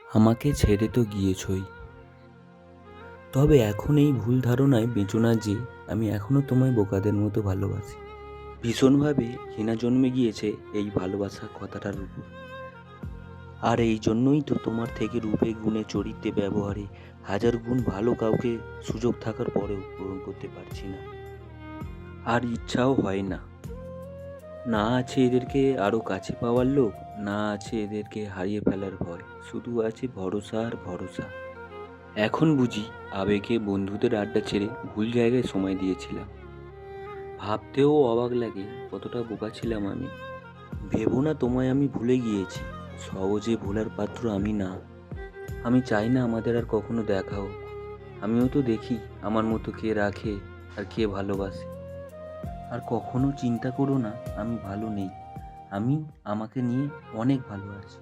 আমাকে ছেড়ে তো গিয়েছই, তবে এখন এই ভুল ধারণায় বেঁচো না যে আমি এখনো তোমায় বোকাদের মতো ভালোবাসি। ভীষণভাবে ঘৃণা জন্মে গিয়েছে এই ভালোবাসা কথাটার উপর। আর এই জন্যই তো তোমার থেকে রূপে গুণে চরিত্রে ব্যবহারে হাজার গুণ ভালো কাউকে সুযোগ থাকার পরেও পূরণ করতে পারছি না, আর ইচ্ছাও হয় না। না আছে এদেরকে আরও কাছে পাওয়ার লোক, না আছে এদেরকে হারিয়ে ফেলার ভয়, শুধু আছে ভরসা আর ভরসা। এখন বুঝি আবেগে বন্ধুদের আড্ডা ছেড়ে ভুল জায়গায় সময় দিয়েছিলাম। ভাবতেও অবাক লাগে কতটা বোকা ছিলাম আমি। ভেবো না তোমায় আমি ভুলে গিয়েছি, সহজে ভোলার পাত্র আমি না। আমি চাই না আমাদের আর কখনো দেখা হোক। আমিও তো দেখি আমার মতো কে রাখে আর কে ভালোবাসে। আর কখনো চিন্তা করো না আমি ভালো নেই, আমি আমাকে নিয়ে অনেক ভালো আছি।